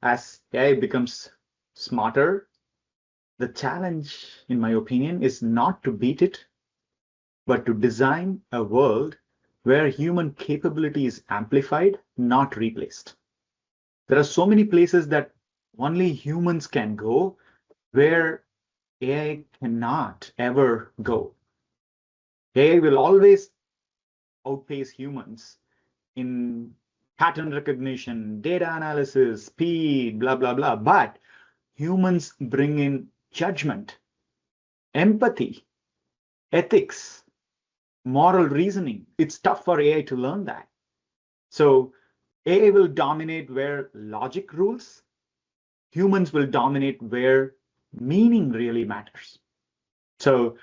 as AI becomes smarter, the challenge, in my opinion, is not to beat it, but to design a world where human capability is amplified, not replaced. There are so many places that only humans can go where AI cannot ever go. AI will always outpace humans in pattern recognition, data analysis, speed, blah, blah, blah. But humans bring in judgment, empathy, ethics, moral reasoning. It's tough for AI to learn that. So AI will dominate where logic rules. Humans will dominate where meaning really matters. So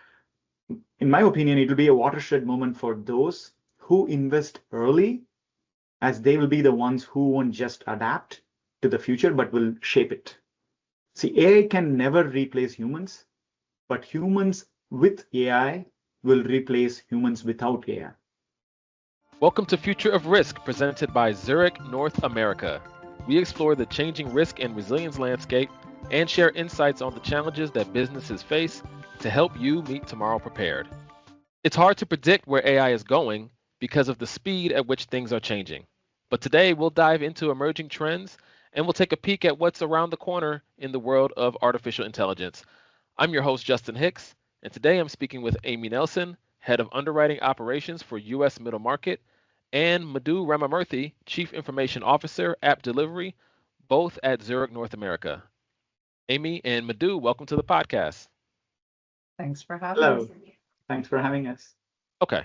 in my opinion, it will be a watershed moment for those who invest early, as they will be the ones who won't just adapt to the future, but will shape it. See, AI can never replace humans, but humans with AI will replace humans without AI. Welcome to Future of Risk, presented by Zurich North America. We explore the changing risk and resilience landscape and share insights on the challenges that businesses face to help you meet tomorrow prepared. It's hard to predict where AI is going because of the speed at which things are changing. But today we'll dive into emerging trends and we'll take a peek at what's around the corner in the world of artificial intelligence. I'm your host, Justin Hicks, and today I'm speaking with Amy Nelsen, Head of Underwriting Operations for U.S. Middle Market, and Madhu Ramamurthy, Chief Information Officer, App Delivery, both at Zurich North America. Amy and Madhu, welcome to the podcast. Thanks for having us. Hello, thanks for having us. Okay,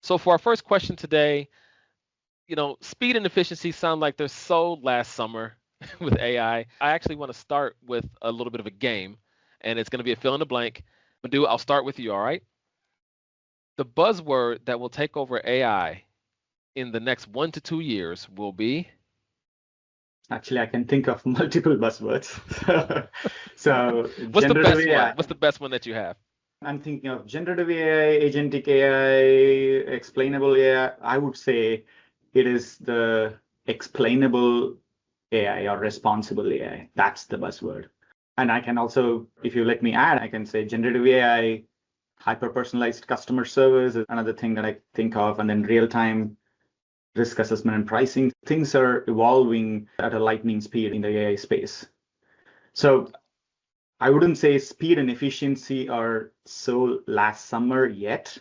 so for our first question today, speed and efficiency sound like they're so last summer with AI. I actually want to start with a little bit of a game, and it's going to be a fill in the blank. Madhu, I'll start with you, all right? The buzzword that will take over AI in the next 1 to 2 years will be? Actually, I can think of multiple buzzwords. So What's the generative best AI. one? What's the best one that you have? I'm thinking of generative AI, agentic AI, explainable AI. I would say it is the explainable AI or responsible AI. That's the buzzword. And I can also, if you let me add, I can say generative AI, hyper-personalized customer service is another thing that I think of, and then real-time risk assessment and pricing. Things are evolving at a lightning speed in the AI space. So I wouldn't say speed and efficiency are so last summer yet,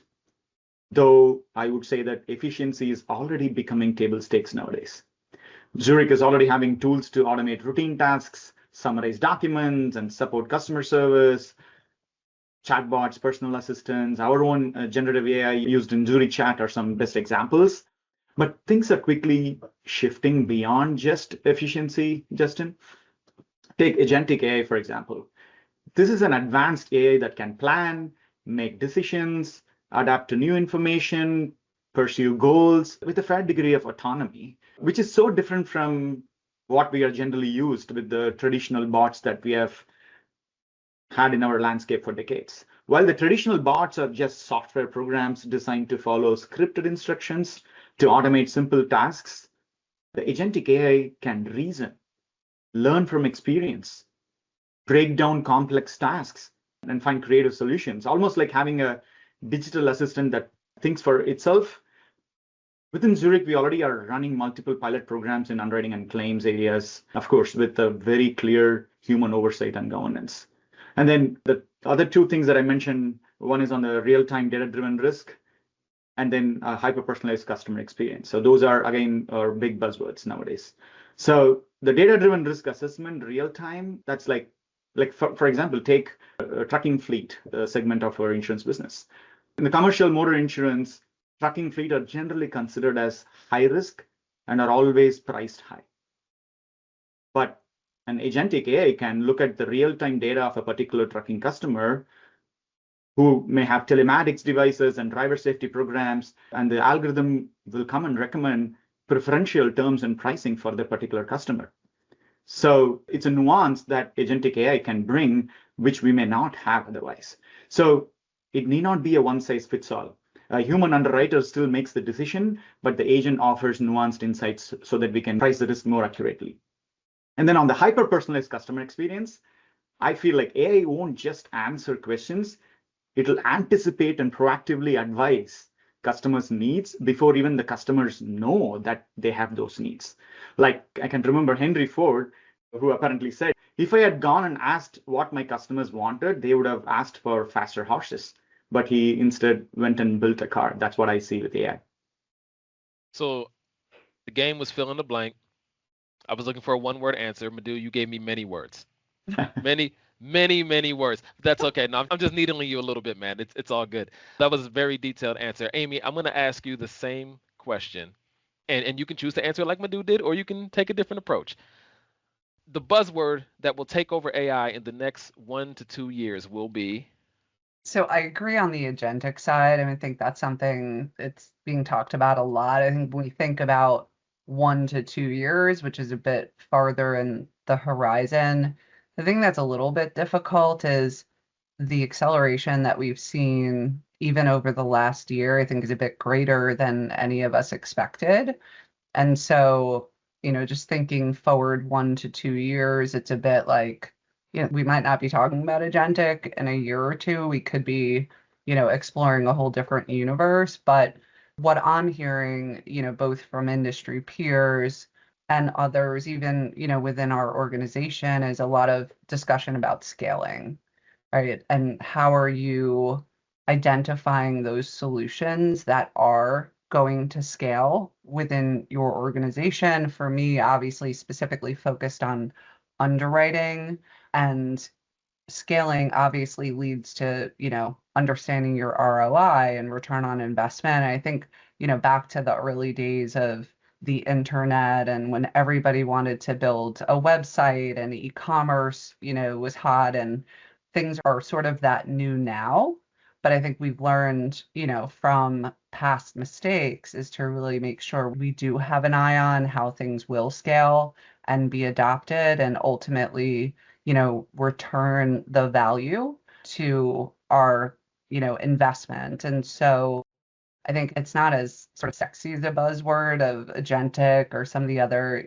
though I would say that efficiency is already becoming table stakes nowadays. Zurich is already having tools to automate routine tasks, summarize documents, and support customer service, chatbots, personal assistants. Our own generative AI used in Zurich Chat are some best examples. But things are quickly shifting beyond just efficiency, Justin. Take agentic AI, for example. This is an advanced AI that can plan, make decisions, adapt to new information, pursue goals with a fair degree of autonomy, which is so different from what we are generally used with the traditional bots that we have had in our landscape for decades. While the traditional bots are just software programs designed to follow scripted instructions to automate simple tasks, the agentic AI can reason, learn from experience, break down complex tasks, and find creative solutions, almost like having a digital assistant that thinks for itself. Within Zurich, we already are running multiple pilot programs in underwriting and claims areas, of course, with a very clear human oversight and governance. And then the other two things that I mentioned, one is on the real-time data-driven risk, and then a hyper-personalized customer experience. So those are, again, our big buzzwords nowadays. So the data-driven risk assessment, real-time, that's like for example, take a trucking fleet segment of our insurance business. In the commercial motor insurance, trucking fleet are generally considered as high risk and are always priced high. But an agentic AI can look at the real-time data of a particular trucking customer who may have telematics devices and driver safety programs, and the algorithm will come and recommend preferential terms and pricing for the particular customer. So it's a nuance that agentic AI can bring, which we may not have otherwise. So it need not be a one-size-fits-all. A human underwriter still makes the decision, but the agent offers nuanced insights so that we can price the risk more accurately. And then on the hyper-personalized customer experience, I feel like AI won't just answer questions. It'll anticipate and proactively advise customers' needs before even the customers know that they have those needs. Like I can remember Henry Ford, who apparently said, if I had gone and asked what my customers wanted, they would have asked for faster horses. But he instead went and built a car. That's what I see with AI. So the game was fill in the blank. I was looking for a one-word answer. Madhu, you gave me many words. Many words. That's okay. No, I'm just needling you a little bit, man. It's all good. That was a very detailed answer. Amy, I'm going to ask you the same question. And you can choose to answer like Madhu did, or you can take a different approach. The buzzword that will take over AI in the next 1 to 2 years will be. So I agree on the agentic side. I think that's something that's being talked about a lot. I think when we think about 1 to 2 years, which is a bit farther in the horizon, the thing that's a little bit difficult is the acceleration that we've seen even over the last year, I think is a bit greater than any of us expected. And so, just thinking forward 1 to 2 years, it's a bit like, we might not be talking about agentic in a year or two. We could be, exploring a whole different universe. But what I'm hearing, both from industry peers and others, even, within our organization, is a lot of discussion about scaling, right? And how are you identifying those solutions that are going to scale within your organization? For me, obviously, specifically focused on underwriting, and scaling obviously leads to, understanding your ROI and return on investment. I think, back to the early days of the internet and when everybody wanted to build a website and e-commerce, was hot, and things are sort of that new now. But I think we've learned, from past mistakes is to really make sure we do have an eye on how things will scale and be adopted, and ultimately, return the value to our, investment. And so I think it's not as sort of sexy as a buzzword of agentic or some of the other,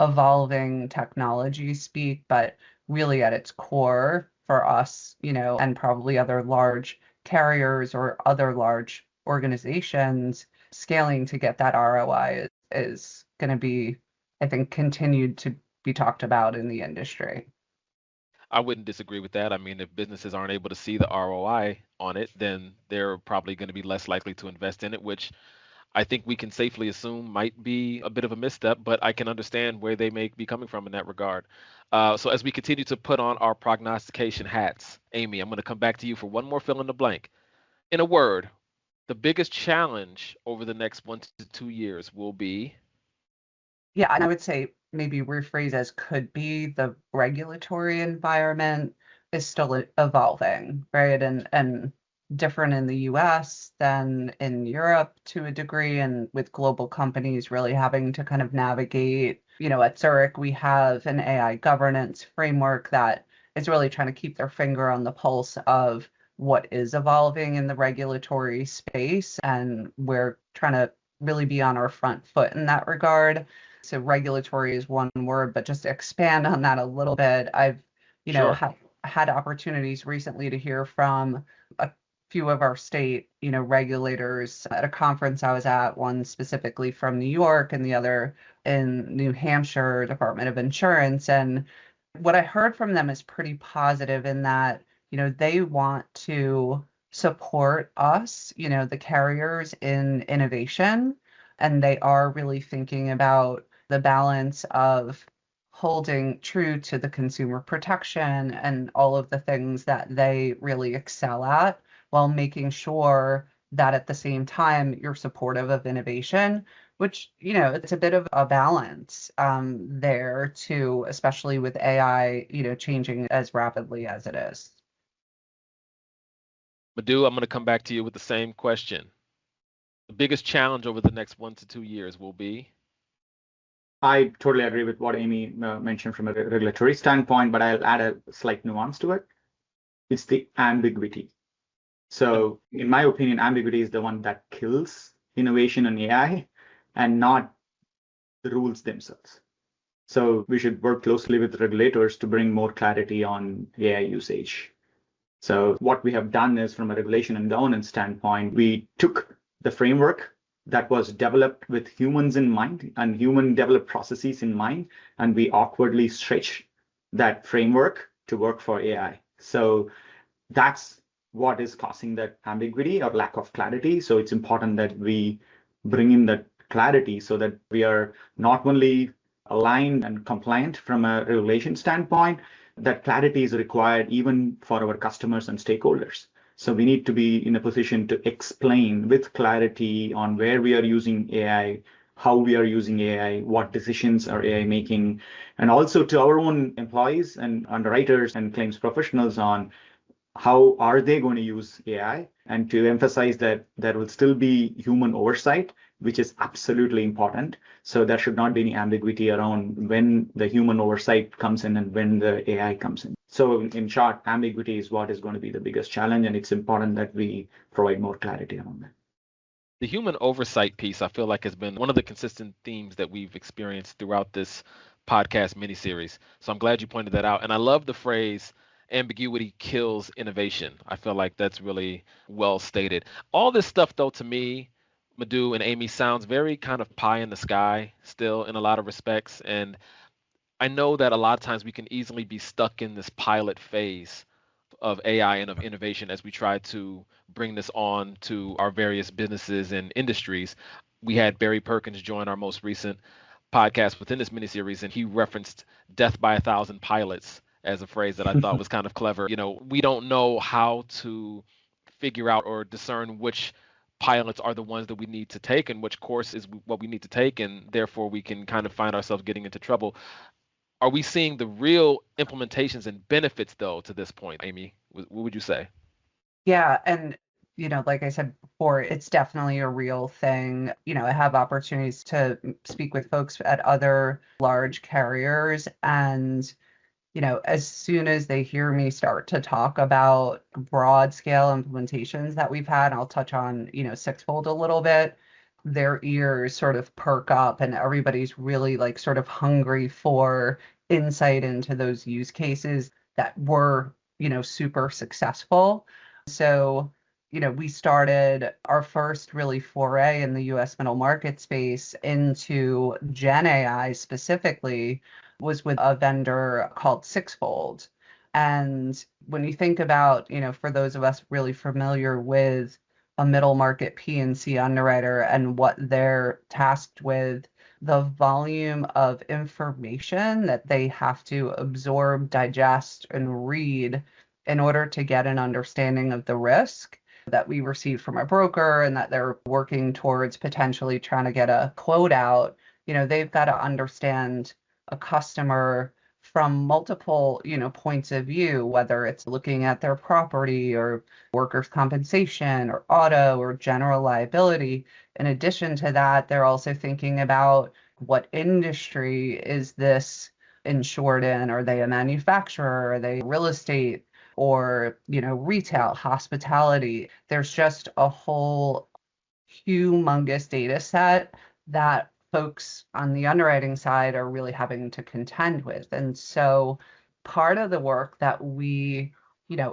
evolving technology speak, but really at its core for us, and probably other large carriers or other large organizations, scaling to get that ROI is going to be, I think, continued to be talked about in the industry. I wouldn't disagree with that. I mean, if businesses aren't able to see the ROI on it, then they're probably going to be less likely to invest in it, which I think we can safely assume might be a bit of a misstep, but I can understand where they may be coming from in that regard. So as we continue to put on our prognostication hats, Amy, I'm going to come back to you for one more fill in the blank. In a word, the biggest challenge over the next 1 to 2 years will be. Yeah, and I would say maybe rephrase as could be the regulatory environment is still evolving, right? And different in the US than in Europe to a degree, and with global companies really having to kind of navigate. At Zurich, we have an AI governance framework that is really trying to keep their finger on the pulse of what is evolving in the regulatory space, and we're trying to really be on our front foot in that regard. So regulatory is one word, but just to expand on that a little bit, I've, Sure. had opportunities recently to hear from a few of our state, regulators at a conference I was at, one specifically from New York and the other in New Hampshire, Department of Insurance. And what I heard from them is pretty positive in that, they want to support us, the carriers, in innovation. And they are really thinking about the balance of holding true to the consumer protection and all of the things that they really excel at, while making sure that at the same time you're supportive of innovation, which, it's a bit of a balance there too, especially with AI, changing as rapidly as it is. Madhu, I'm going to come back to you with the same question. The biggest challenge over the next 1 to 2 years will be. I totally agree with what Amy mentioned from a regulatory standpoint, but I'll add a slight nuance to it. It's the ambiguity. So in my opinion, ambiguity is the one that kills innovation in AI, and not the rules themselves. So we should work closely with regulators to bring more clarity on AI usage. So what we have done is, from a regulation and governance standpoint, we took the framework that was developed with humans in mind and human developed processes in mind, and we awkwardly stretched that framework to work for AI. So that's what is causing that ambiguity or lack of clarity. So it's important that we bring in that clarity so that we are not only aligned and compliant from a regulation standpoint, that clarity is required even for our customers and stakeholders. So we need to be in a position to explain with clarity on where we are using AI, how we are using AI, what decisions are AI making, and also to our own employees and underwriters and claims professionals on how are they going to use AI, and to emphasize that there will still be human oversight, which is absolutely important. So there should not be any ambiguity around when the human oversight comes in and when the AI comes in. So in short, ambiguity is what is going to be the biggest challenge, and it's important that we provide more clarity around that. The human oversight piece, I feel like, has been one of the consistent themes that we've experienced throughout this podcast miniseries. So I'm glad you pointed that out. And I love the phrase, ambiguity kills innovation. I feel like that's really well stated. All this stuff, though, to me, Madhu and Amy, sounds very kind of pie in the sky still in a lot of respects. And I know that a lot of times we can easily be stuck in this pilot phase of AI and of innovation as we try to bring this on to our various businesses and industries. We had Barry Perkins join our most recent podcast within this miniseries, and he referenced death by 1,000 pilots as a phrase that I thought was kind of clever. You know, we don't know how to figure out or discern which pilots are the ones that we need to take and which course is what we need to take, and therefore we can kind of find ourselves getting into trouble. Are we seeing the real implementations and benefits, though, to this point, Amy? What would you say? Yeah, and like I said before, it's definitely a real thing. I have opportunities to speak with folks at other large carriers, and as soon as they hear me start to talk about broad scale implementations that we've had, I'll touch on, Sixfold a little bit, their ears sort of perk up and everybody's really like sort of hungry for insight into those use cases that were, super successful. So, we started our first really foray in the US middle market space into Gen AI specifically was with a vendor called Sixfold. And when you think about, for those of us really familiar with a middle market P&C underwriter and what they're tasked with, the volume of information that they have to absorb, digest, and read in order to get an understanding of the risk that we receive from a broker and that they're working towards potentially trying to get a quote out, they've got to understand a customer from multiple, points of view, whether it's looking at their property or workers' compensation or auto or general liability. In addition to that, they're also thinking about what industry is this insured in? Are they a manufacturer? Are they real estate? Or, retail, hospitality? There's just a whole humongous data set that folks on the underwriting side are really having to contend with. And so part of the work that we,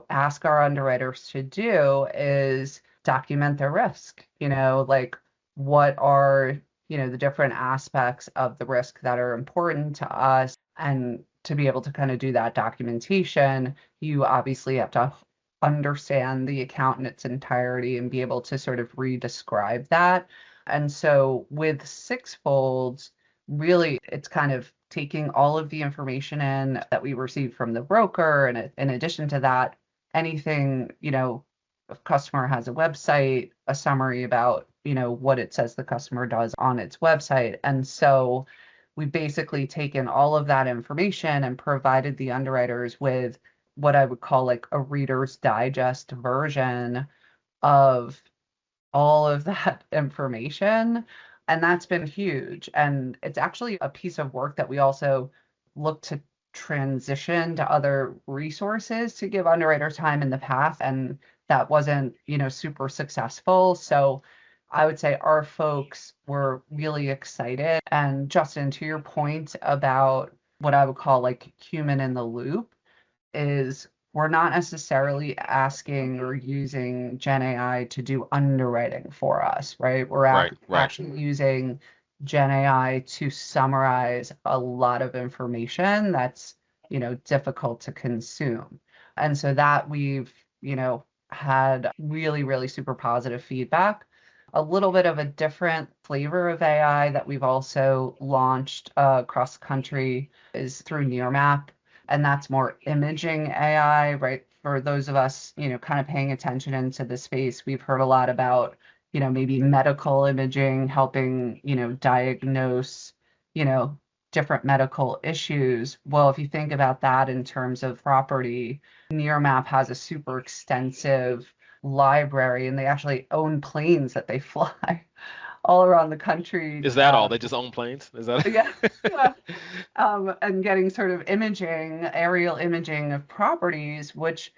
ask our underwriters to do is document their risk, like what are, the different aspects of the risk that are important to us. And to be able to kind of do that documentation, you obviously have to understand the account in its entirety and be able to sort of re-describe that. And so with Sixfold, really it's kind of taking all of the information in that we receive from the broker. And in addition to that, anything, if customer has a website, a summary about, what it says the customer does on its website. And so we've basically taken all of that information and provided the underwriters with what I would call like a Reader's Digest version of all of that information. And that's been huge. And it's actually a piece of work that we also look to transition to other resources to give underwriters time in the past. And that wasn't, super successful. So I would say our folks were really excited. And Justin, to your point about what I would call like human in the loop, is we're not necessarily asking or using Gen AI to do underwriting for us, right? We're Right, right. actually using Gen AI to summarize a lot of information that's, difficult to consume. And so that we've, had really, really super positive feedback. A little bit of a different flavor of AI that we've also launched across the country is through Nearmap, and that's more imaging AI, right? For those of us, kind of paying attention into the space, we've heard a lot about, maybe medical imaging helping, diagnose, you know, different medical issues. Well, if you think about that in terms of property, Nearmap has a super extensive library, and they actually own planes that they fly all around the country. Is that all? They just own planes? Is that? Yeah, yeah. And getting sort of imaging, aerial imaging of properties, which,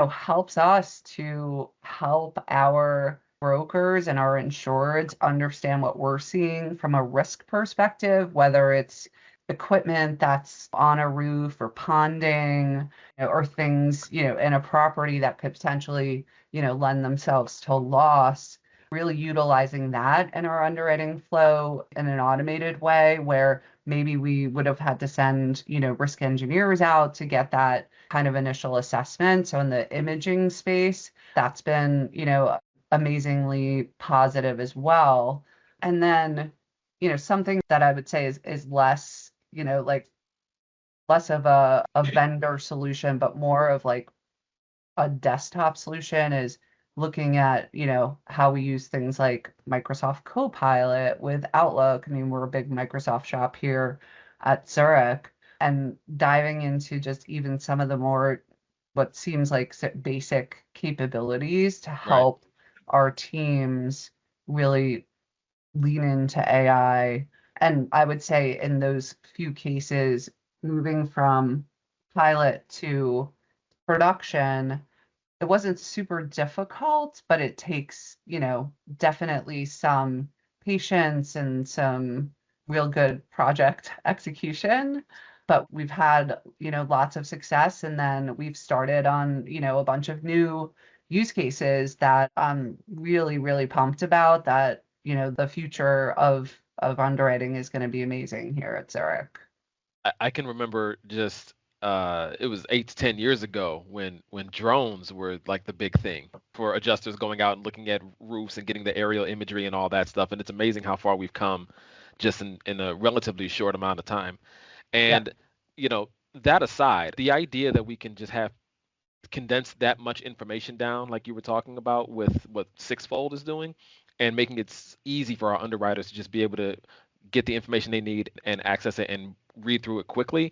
helps us to help our brokers and our insureds understand what we're seeing from a risk perspective, whether it's equipment that's on a roof or ponding, or things, in a property that could potentially, lend themselves to loss. Really utilizing that in our underwriting flow in an automated way where maybe we would have had to send, risk engineers out to get that kind of initial assessment. So in the imaging space, that's been, amazingly positive as well. And then, something that I would say is less, like less of a vendor solution, but more of like a desktop solution is looking at, how we use things like Microsoft Copilot with Outlook. I mean, we're a big Microsoft shop here at Zurich, and diving into just even some of the more what seems like basic capabilities to Right. help our teams really lean into AI. And I would say in those few cases, moving from pilot to production, it wasn't super difficult, but it takes, definitely some patience and some real good project execution. But we've had, lots of success. And then we've started on, a bunch of new use cases that I'm really, really pumped about that, the future of underwriting is going to be amazing here at Zurich. I can remember just it was 8 to 10 years ago when drones were like the big thing for adjusters going out and looking at roofs and getting the aerial imagery and all that stuff. And it's amazing how far we've come just in a relatively short amount of time. Yeah. And you know, that aside, the idea that we can just have condense that much information down, like you were talking about with what Sixfold is doing, and making it easy for our underwriters to just be able to get the information they need and access it and read through it quickly.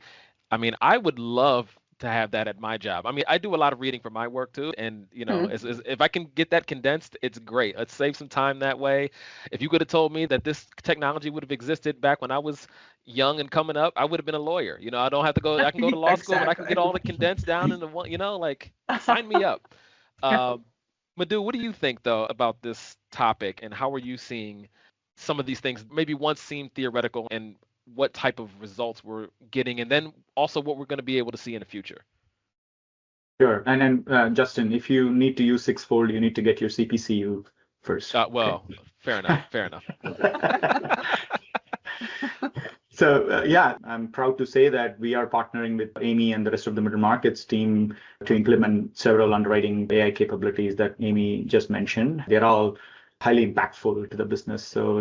I mean, I would love to have that at my job. I mean, I do a lot of reading for my work too, and Mhm. if I can get that condensed, it's great. Let's save some time that way. If you could have told me that this technology would have existed back when I was young and coming up, I would have been a lawyer. I don't have to go. I can go to law school, but I can get Exactly. all the condensed down into one. Like sign me up. Um, Madhu, what do you think though about this topic, and how are you seeing some of these things maybe once seemed theoretical, and what type of results we're getting, and then also what we're going to be able to see in the future? Sure. And then, Justin, if you need to use Sixfold, you need to get your CPCU first. Okay. Well, fair enough. Fair enough. So, yeah, I'm proud to say that we are partnering with Amy and the rest of the middle markets team to implement several underwriting AI capabilities that Amy just mentioned. They're all highly impactful to the business. So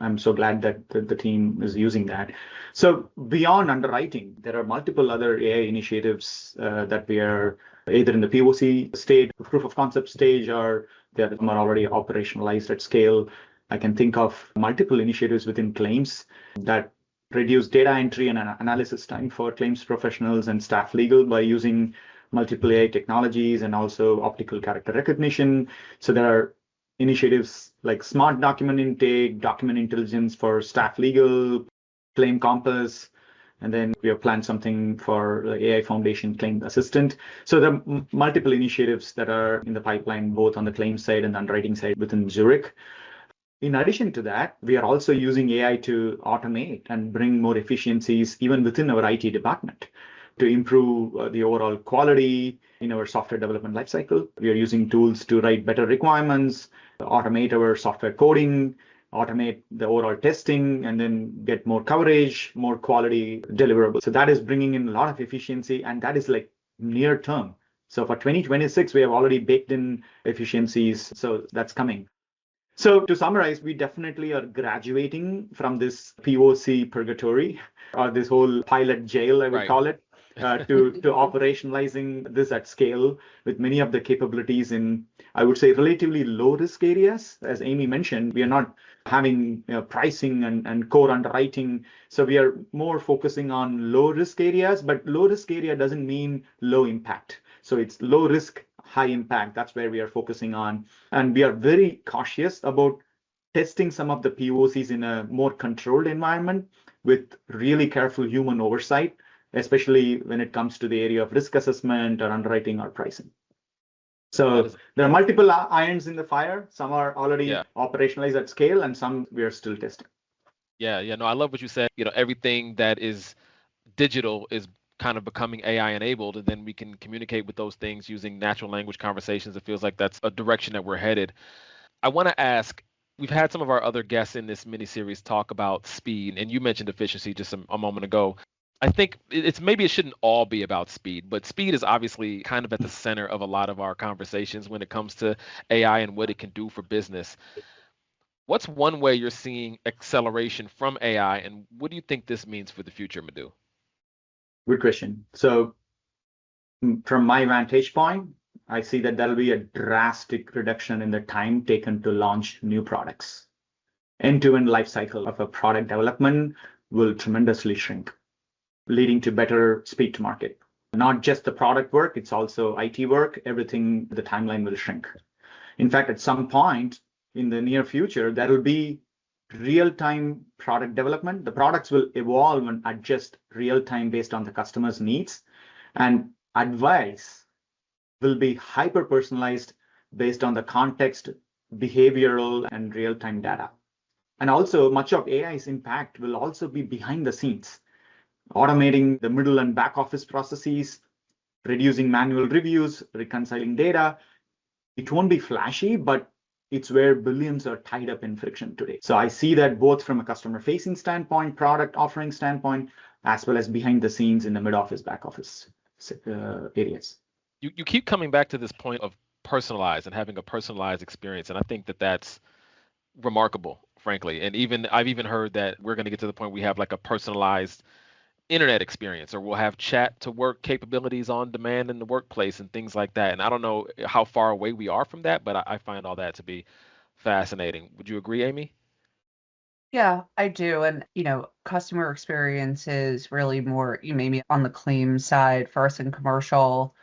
I'm so glad that the team is using that. So beyond underwriting, there are multiple other AI initiatives that we are either in the POC stage, proof of concept stage, or they're already operationalized at scale. I can think of multiple initiatives within claims that reduce data entry and analysis time for claims professionals and staff legal by using multiple AI technologies and also optical character recognition. So there are initiatives like smart document intake, document intelligence for staff legal, claim compass, and then we have planned something for the AI Foundation Claim Assistant. So there are multiple initiatives that are in the pipeline, both on the claim side and the underwriting side within Zurich. In addition to that, we are also using AI to automate and bring more efficiencies even within our IT department to improve the overall quality in our software development lifecycle. We are using tools to write better requirements, automate our software coding, automate the overall testing, and then get more coverage, more quality deliverables. So that is bringing in a lot of efficiency, and that is like near term. So for 2026, we have already baked in efficiencies. So that's coming. So to summarize, we definitely are graduating from this POC purgatory or this whole pilot jail, I would call it, to operationalizing this at scale with many of the capabilities in, I would say, relatively low risk areas. As Amy mentioned, we are not having pricing and core underwriting. So we are more focusing on low risk areas, but low risk area doesn't mean low impact. So it's low risk, high impact. That's where we are focusing on. And we are very cautious about testing some of the POCs in a more controlled environment with really careful human oversight, especially when it comes to the area of risk assessment or underwriting or pricing. So there are multiple irons in the fire. Some are already operationalized at scale, and some we are still testing. No, I love what you said. Everything that is digital is kind of becoming AI enabled, and then we can communicate with those things using natural language conversations. It feels like that's a direction that we're headed. I want to ask, we've had some of our other guests in this mini series talk about speed, and you mentioned efficiency just a moment ago. I think maybe it shouldn't all be about speed, but speed is obviously kind of at the center of a lot of our conversations when it comes to AI and what it can do for business. What's one way you're seeing acceleration from AI, and what do you think this means for the future, Madhu? Good question. So from my vantage point, I see that there'll be a drastic reduction in the time taken to launch new products. End-to-end life cycle of a product development will tremendously shrink, leading to better speed to market. Not just the product work, it's also IT work. Everything, the timeline will shrink. In fact, at some point in the near future, there will be real-time product development. The products will evolve and adjust real-time based on the customer's needs. And advice will be hyper-personalized based on the context, behavioral, and real-time data. And also, much of AI's impact will also be behind the scenes, automating the middle and back office processes, reducing manual reviews, reconciling data. It won't be flashy, but it's where billions are tied up in friction today. So I see that both from a customer-facing standpoint, product offering standpoint, as well as behind the scenes in the mid-office, back office areas. You keep coming back to this point of personalized and having a personalized experience, and I think that that's remarkable, frankly. And I've even heard that we're going to get to the point we have like a personalized internet experience, or we'll have chat to work capabilities on demand in the workplace and things like that. And I don't know how far away we are from that, but I find all that to be fascinating. Would you agree, Amy? Yeah, I do. And, customer experience is really more, maybe on the claim side for us in commercial.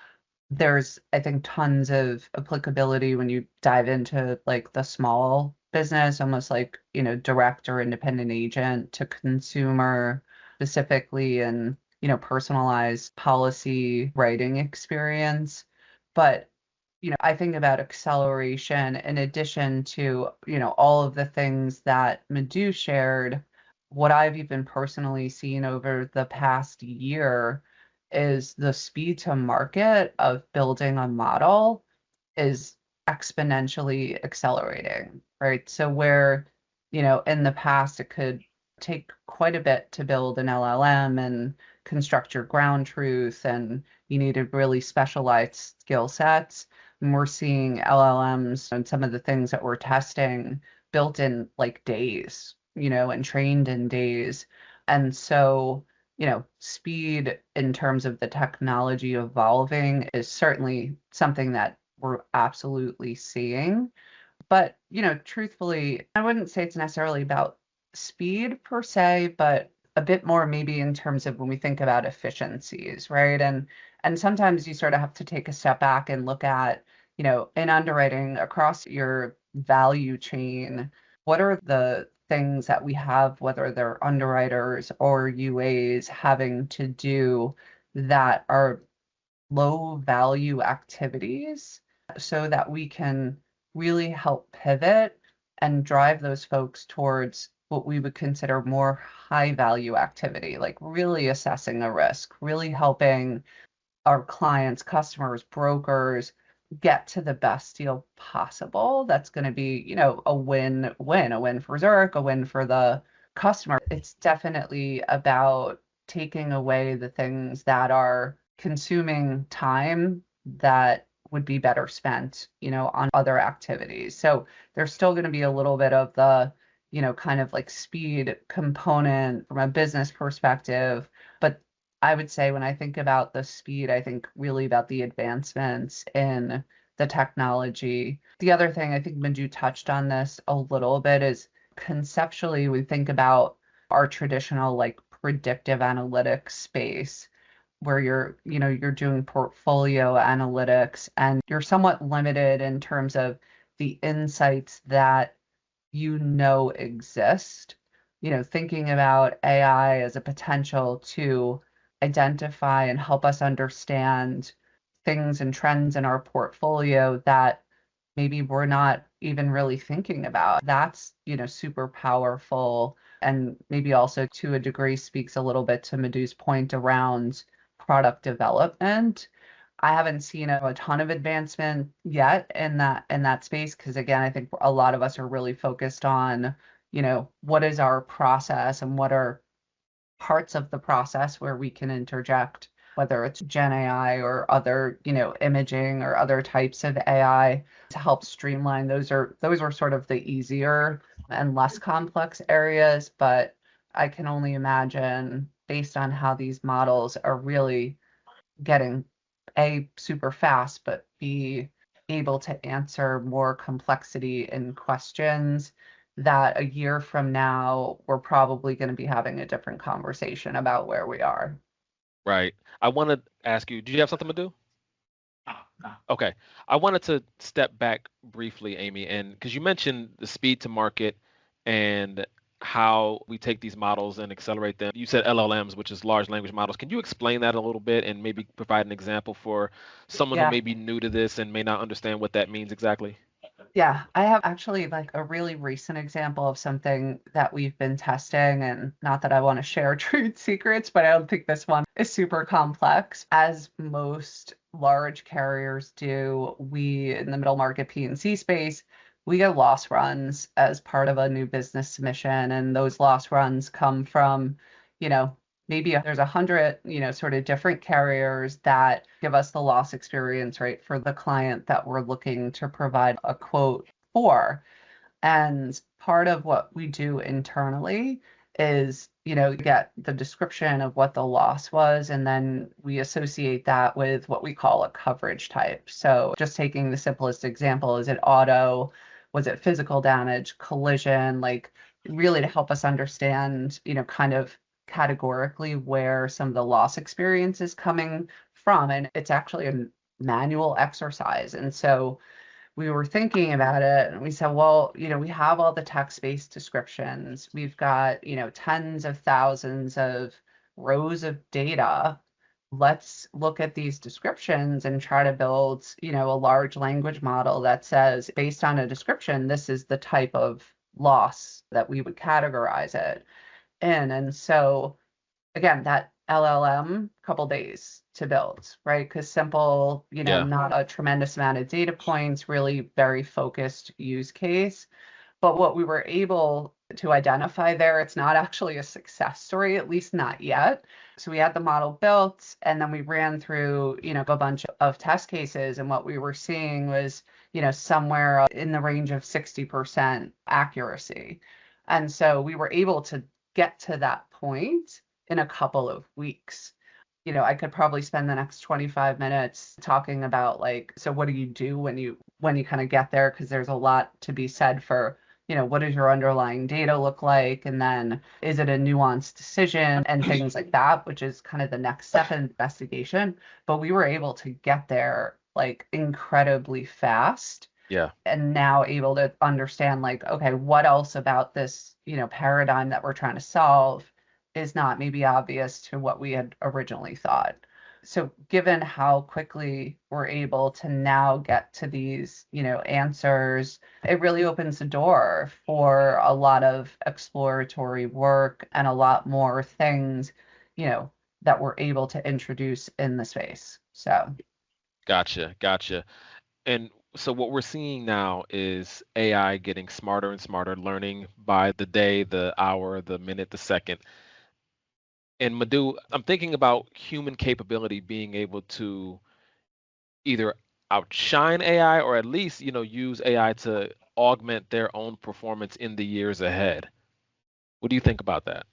There's, I think, tons of applicability when you dive into like the small business, almost like, direct or independent agent to consumer specifically, and, personalized policy writing experience. But, I think about acceleration in addition to, all of the things that Madhu shared. What I've even personally seen over the past year is the speed to market of building a model is exponentially accelerating, right? So where, in the past it could take quite a bit to build an LLM and construct your ground truth, and you needed really specialized skill sets. And we're seeing LLMs and some of the things that we're testing built in like days, and trained in days. And so, speed in terms of the technology evolving is certainly something that we're absolutely seeing. But, truthfully, I wouldn't say it's necessarily about speed per se, but a bit more maybe in terms of when we think about efficiencies, right? And sometimes you sort of have to take a step back and look at, in underwriting across your value chain, what are the things that we have, whether they're underwriters or UAs, having to do that are low value activities so that we can really help pivot and drive those folks towards what we would consider more high value activity, like really assessing a risk, really helping our clients, customers, brokers get to the best deal possible. That's going to be, a win-win, a win for Zurich, a win for the customer. It's definitely about taking away the things that are consuming time that would be better spent, on other activities. So there's still going to be a little bit of the, kind of like speed component from a business perspective. But I would say when I think about the speed, I think really about the advancements in the technology. The other thing, I think Madhu touched on this a little bit, is conceptually we think about our traditional like predictive analytics space where you're doing portfolio analytics and you're somewhat limited in terms of the insights that exist. Thinking about AI as a potential to identify and help us understand things and trends in our portfolio that maybe we're not even really thinking about. That's, super powerful, and maybe also to a degree speaks a little bit to Madhu's point around product development. I haven't seen a ton of advancement yet in that space because again, I think a lot of us are really focused on, what is our process and what are parts of the process where we can interject, whether it's Gen AI or other, imaging or other types of AI to help streamline. Those are sort of the easier and less complex areas, but I can only imagine based on how these models are really getting A, super fast, but B, able to answer more complexity in questions that a year from now, we're probably going to be having a different conversation about where we are. Right. I want to ask you, do you have something to do? No. Okay. I wanted to step back briefly, Amy, and because you mentioned the speed to market and how we take these models and accelerate them. You said LLMs, which is large language models. Can you explain that a little bit and maybe provide an example for someone who Yeah. may be new to this and may not understand what that means exactly? Yeah, I have actually like a really recent example of something that we've been testing, and not that I want to share trade secrets, but I don't think this one is super complex. As most large carriers do, we in the middle market P&C space, we get loss runs as part of a new business submission, and those loss runs come from, maybe there's 100, sort of different carriers that give us the loss experience, right, for the client that we're looking to provide a quote for. And part of what we do internally is, get the description of what the loss was, and then we associate that with what we call a coverage type. So just taking the simplest example, is it auto? Was it physical damage, collision? Like really to help us understand, kind of categorically where some of the loss experience is coming from. And it's actually a manual exercise. And so we were thinking about it and we said, well, we have all the text-based descriptions. We've got, tens of thousands of rows of data. Let's look at these descriptions and try to build, a large language model that says, based on a description, this is the type of loss that we would categorize it in. And so again, that LLM, couple days to build, right? Because simple, Yeah. not a tremendous amount of data points, really very focused use case. But what we were able to identify there, it's not actually a success story, at least not yet. So we had the model built and then we ran through, a bunch of test cases. And what we were seeing was, somewhere in the range of 60% accuracy. And so we were able to get to that point in a couple of weeks. I could probably spend the next 25 minutes talking about like, so what do you do when you kind of get there? Because there's a lot to be said for, what does your underlying data look like? And then is it a nuanced decision and things like that, which is kind of the next step in investigation. But we were able to get there like incredibly fast. Yeah. And now able to understand like, okay, what else about this, paradigm that we're trying to solve is not maybe obvious to what we had originally thought. So given how quickly we're able to now get to these, answers, it really opens the door for a lot of exploratory work and a lot more things, that we're able to introduce in the space. So Gotcha. And so what we're seeing now is AI getting smarter and smarter, learning by the day, the hour, the minute, the second. And Madhu, I'm thinking about human capability being able to either outshine AI or at least, use AI to augment their own performance in the years ahead. What do you think about that?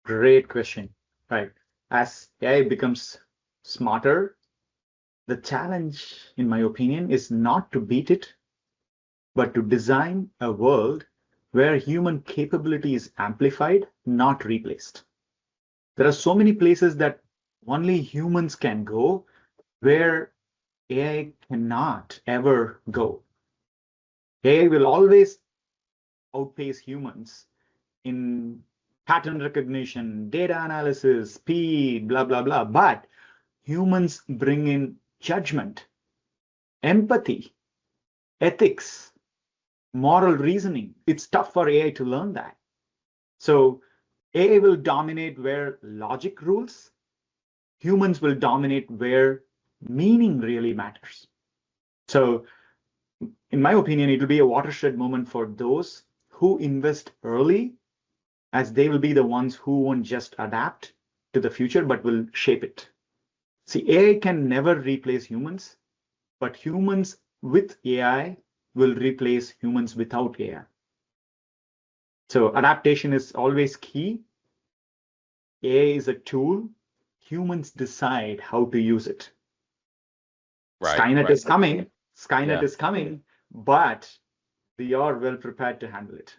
Great question. Right. As AI becomes smarter, the challenge, in my opinion, is not to beat it, but to design a world where human capability is amplified, not replaced. There are so many places that only humans can go where AI cannot ever go. AI will always outpace humans in pattern recognition, data analysis, speed, blah, blah, blah. But humans bring in judgment, empathy, ethics, moral reasoning. It's tough for AI to learn that. So AI will dominate where logic rules, humans will dominate where meaning really matters. So, in my opinion, it will be a watershed moment for those who invest early, as they will be the ones who won't just adapt to the future, but will shape it. See, AI can never replace humans, but humans with AI will replace humans without AI. So adaptation is always key. AI is a tool. Humans decide how to use it. Skynet is coming. Skynet is coming, but we are well prepared to handle it.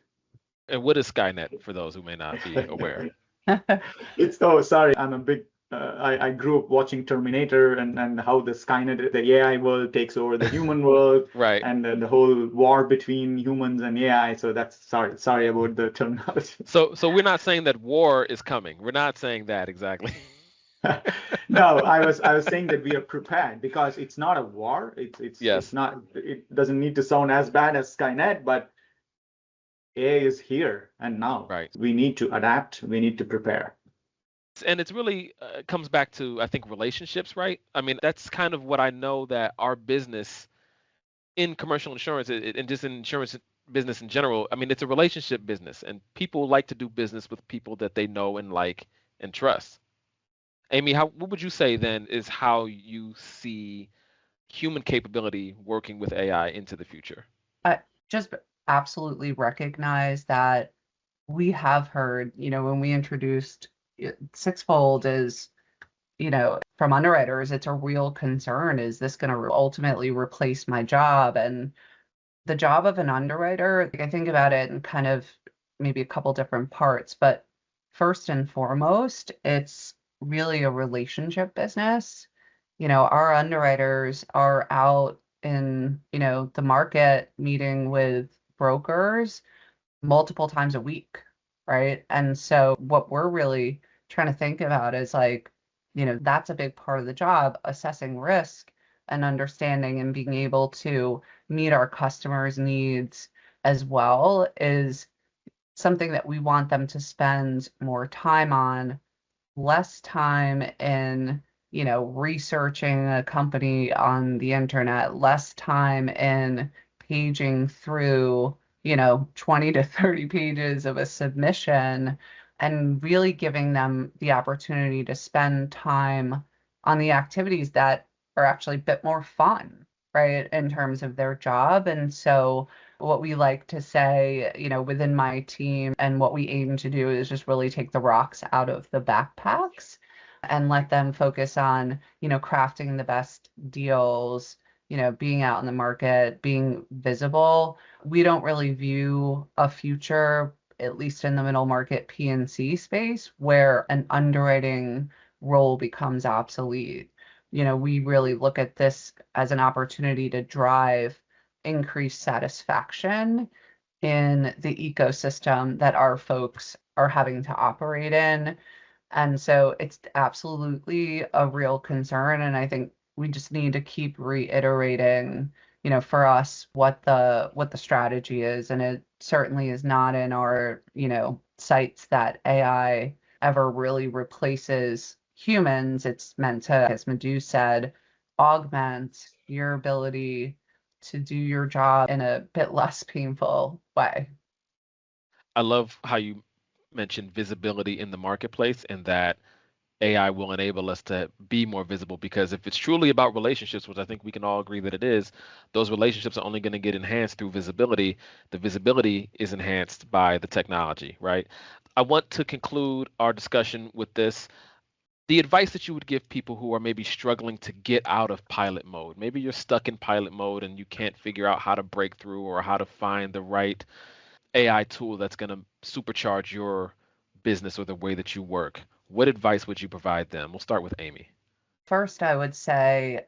And what is Skynet for those who may not be aware? Sorry, I'm a big I grew up watching Terminator and how the Skynet, the AI world takes over the human world, Right. and the whole war between humans and AI. So that's sorry about the terminology. So we're not saying that war is coming. We're not saying that exactly. No, I was saying that we are prepared because it's not a war. It's not. It doesn't need to sound as bad as Skynet, but AI is here and now. Right. We need to adapt. We need to prepare. And it's really comes back to, I think, relationships, right? I mean, that's kind of what I know that our business in commercial insurance and just in insurance business in general, I mean, it's a relationship business, and people like to do business with people that they know and like and trust. Amy, what would you say then is how you see human capability working with AI into the future? I just absolutely recognize that we have heard, when we introduced Sixfold is, from underwriters, it's a real concern. Is this going to ultimately replace my job? And the job of an underwriter, I think about it in kind of maybe a couple different parts, but first and foremost, it's really a relationship business. Our underwriters are out in, the market meeting with brokers multiple times a week, right? And so what we're really trying to think about is like, that's a big part of the job, assessing risk and understanding and being able to meet our customers' needs as well is something that we want them to spend more time on, less time in, researching a company on the internet, less time in paging through, 20 to 30 pages of a submission, and really giving them the opportunity to spend time on the activities that are actually a bit more fun, right, in terms of their job. And so what we like to say, within my team and what we aim to do is just really take the rocks out of the backpacks and let them focus on, crafting the best deals, being out in the market, being visible. We don't really view a future, at least in the middle market P&C space, where an underwriting role becomes obsolete. We really look at this as an opportunity to drive increased satisfaction in the ecosystem that our folks are having to operate in. And so it's absolutely a real concern. And I think we just need to keep reiterating, for us what the strategy is. And it certainly is not in our, sights that AI ever really replaces humans. It's meant to, as Madhu said, augment your ability to do your job in a bit less painful way. I love how you mentioned visibility in the marketplace and that AI will enable us to be more visible because if it's truly about relationships, which I think we can all agree that it is, those relationships are only going to get enhanced through visibility. The visibility is enhanced by the technology, right? I want to conclude our discussion with this. The advice that you would give people who are maybe struggling to get out of pilot mode. Maybe you're stuck in pilot mode and you can't figure out how to break through or how to find the right AI tool that's going to supercharge your business or the way that you work. What advice would you provide them? We'll start with Amy. First, I would say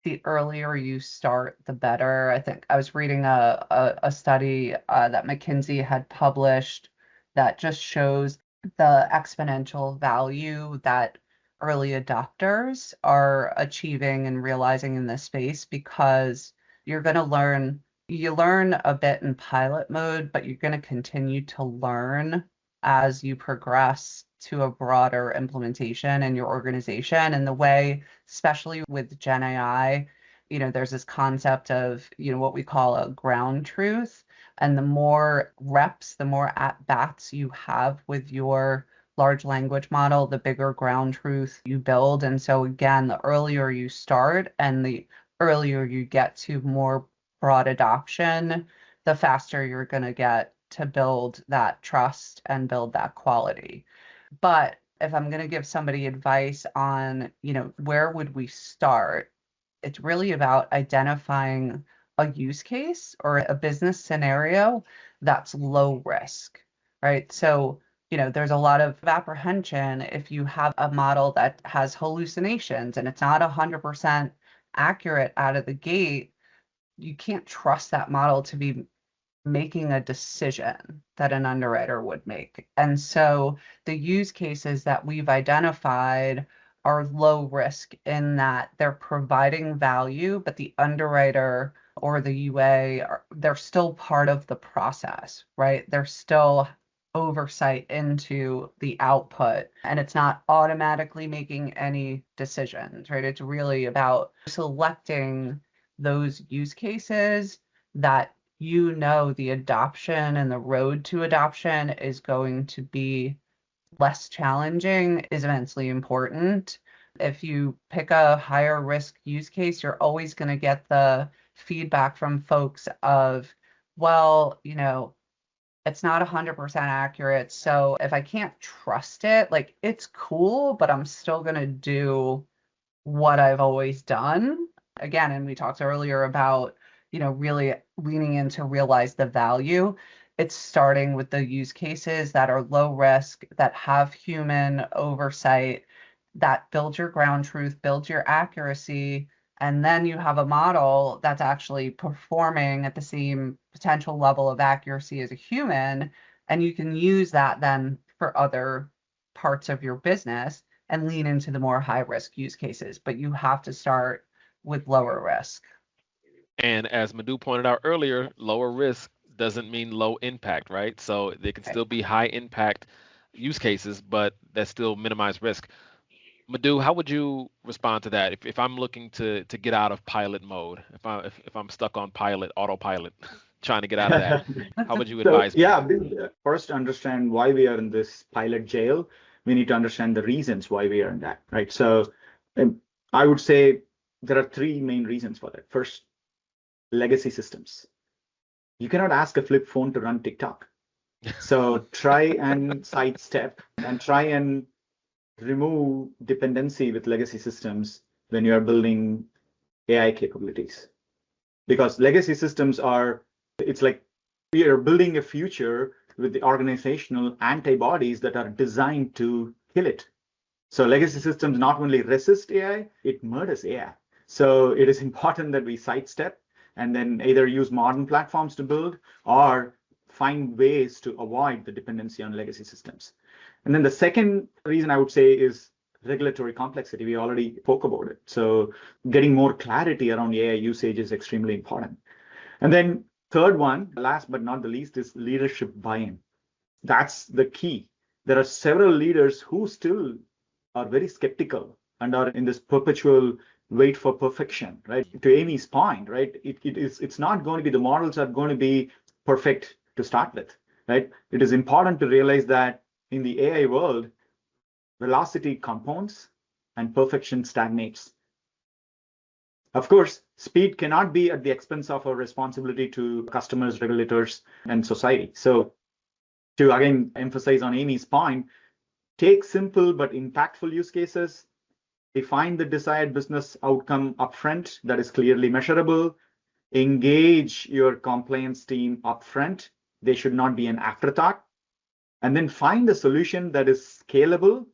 the earlier you start, the better. I think I was reading a study that McKinsey had published that just shows the exponential value that early adopters are achieving and realizing in this space because you're going to you learn a bit in pilot mode, but you're going to continue to learn as you progress to a broader implementation in your organization. And the way, especially with Gen AI, there's this concept of, what we call a ground truth. And the more reps, the more at bats you have with your large language model, the bigger ground truth you build. And so again, the earlier you start and the earlier you get to more broad adoption, the faster you're going to get to build that trust and build that quality. But if I'm going to give somebody advice on, where would we start, it's really about identifying a use case or a business scenario that's low risk, right? So, there's a lot of apprehension if you have a model that has hallucinations and it's not 100% accurate out of the gate. You can't trust that model to be making a decision that an underwriter would make. And so the use cases that we've identified are low risk in that they're providing value, but the underwriter or the UA, they're still part of the process, right? They're still oversight into the output and it's not automatically making any decisions, right? It's really about selecting those use cases that the adoption and the road to adoption is going to be less challenging is immensely important. If you pick a higher risk use case, you're always going to get the feedback from folks of, well, it's not 100% accurate. So if I can't trust it, like it's cool, but I'm still going to do what I've always done. Again, and we talked earlier about, really leaning in to realize the value. It's starting with the use cases that are low risk, that have human oversight, that build your ground truth, build your accuracy, and then you have a model that's actually performing at the same potential level of accuracy as a human, and you can use that then for other parts of your business and lean into the more high risk use cases, but you have to start with lower risk. And as Madhu pointed out earlier, lower risk doesn't mean low impact, right? So they can Right. still be high impact use cases, but that still minimize risk. Madhu, how would you respond to that? If I'm looking to get out of pilot mode, if I'm stuck on autopilot, trying to get out of that, how would you So advise me? yeah, first to understand why we are in this pilot jail, we need to understand the reasons why we are in that, right? So I would say there are three main reasons for that. First, legacy systems. You cannot ask a flip phone to run TikTok. So try and sidestep and try and remove dependency with legacy systems when you are building AI capabilities. Because legacy systems it's like we are building a future with the organizational antibodies that are designed to kill it. So legacy systems not only resist AI, it murders AI. So it is important that we sidestep and then either use modern platforms to build or find ways to avoid the dependency on legacy systems. And then the second reason I would say is regulatory complexity. We already spoke about it. So getting more clarity around AI usage is extremely important. And then third one, last but not the least, is leadership buy-in. That's the key. There are several leaders who still are very skeptical and are in this perpetual wait for perfection, right? To Amy's point, right? It's not going to be, the models are going to be perfect to start with, right? It is important to realize that in the AI world, velocity compounds and perfection stagnates. Of course, speed cannot be at the expense of our responsibility to customers, regulators, and society. So to again emphasize on Amy's point, take simple but impactful use cases, define the desired business outcome upfront that is clearly measurable, engage your compliance team upfront. They should not be an afterthought. And then find a solution that is scalable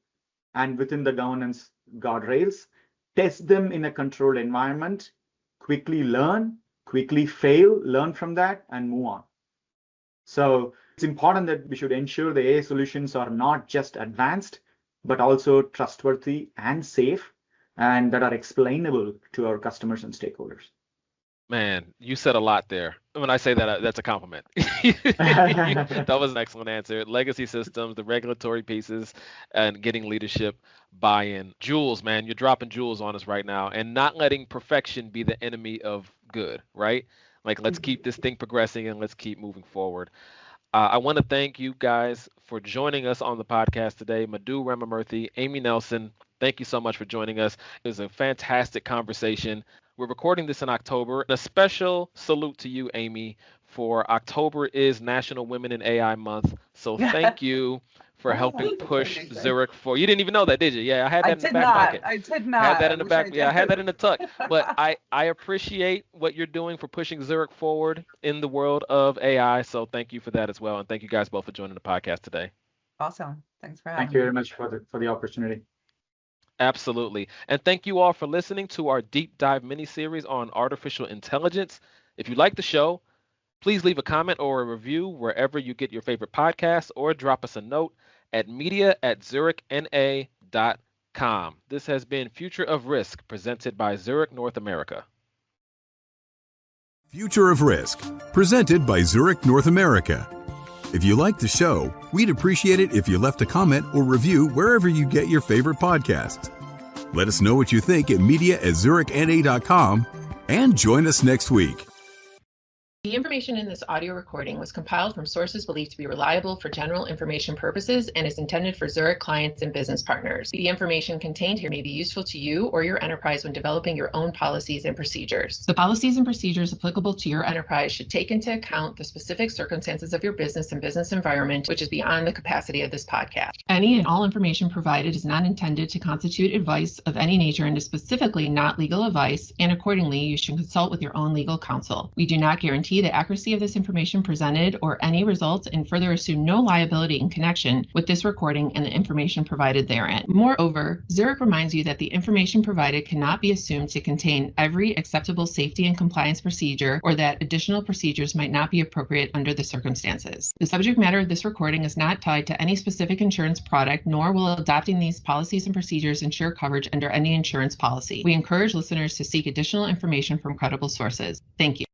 and within the governance guardrails. Test them in a controlled environment, quickly learn, quickly fail, learn from that, and move on. So it's important that we should ensure the AI solutions are not just advanced, but also trustworthy and safe, and that are explainable to our customers and stakeholders. Man, you said a lot there. When I say that, that's a compliment. That was an excellent answer. Legacy systems, the regulatory pieces, and getting leadership buy-in. Jewels, man, you're dropping jewels on us right now, and not letting perfection be the enemy of good, right? Like, let's keep this thing progressing and let's keep moving forward. I want to thank you guys for joining us on the podcast today. Madhu Ramamurthy, Amy Nelsen, thank you so much for joining us. It was a fantastic conversation. We're recording this in October. A special salute to you, Amy, for October is National Women in AI Month. So thank you for helping push Zurich forward. You didn't even know that, did you? Yeah, I had that in the back pocket. I did not. Had that in the back. Yeah, I had that in the tuck. But I appreciate what you're doing for pushing Zurich forward in the world of AI. So thank you for that as well. And thank you guys both for joining the podcast today. Awesome. Thanks for having me. Thank you very much for the opportunity. Absolutely. And thank you all for listening to our deep dive mini-series on artificial intelligence. If you like the show, please leave a comment or a review wherever you get your favorite podcasts, or drop us a note at media@zurichna.com. This has been Future of Risk, presented by Zurich North America. Future of Risk, presented by Zurich North America. If you like the show, we'd appreciate it if you left a comment or review wherever you get your favorite podcasts. Let us know what you think at media@zurichna.com, and join us next week. The information in this audio recording was compiled from sources believed to be reliable for general information purposes and is intended for Zurich clients and business partners. The information contained here may be useful to you or your enterprise when developing your own policies and procedures. The policies and procedures applicable to your enterprise should take into account the specific circumstances of your business and business environment, which is beyond the capacity of this podcast. Any and all information provided is not intended to constitute advice of any nature and is specifically not legal advice, and accordingly, you should consult with your own legal counsel. We do not guarantee the accuracy of this information presented or any results, and further assume no liability in connection with this recording and the information provided therein. Moreover, Zurich reminds you that the information provided cannot be assumed to contain every acceptable safety and compliance procedure, or that additional procedures might not be appropriate under the circumstances. The subject matter of this recording is not tied to any specific insurance product, nor will adopting these policies and procedures ensure coverage under any insurance policy. We encourage listeners to seek additional information from credible sources. Thank you.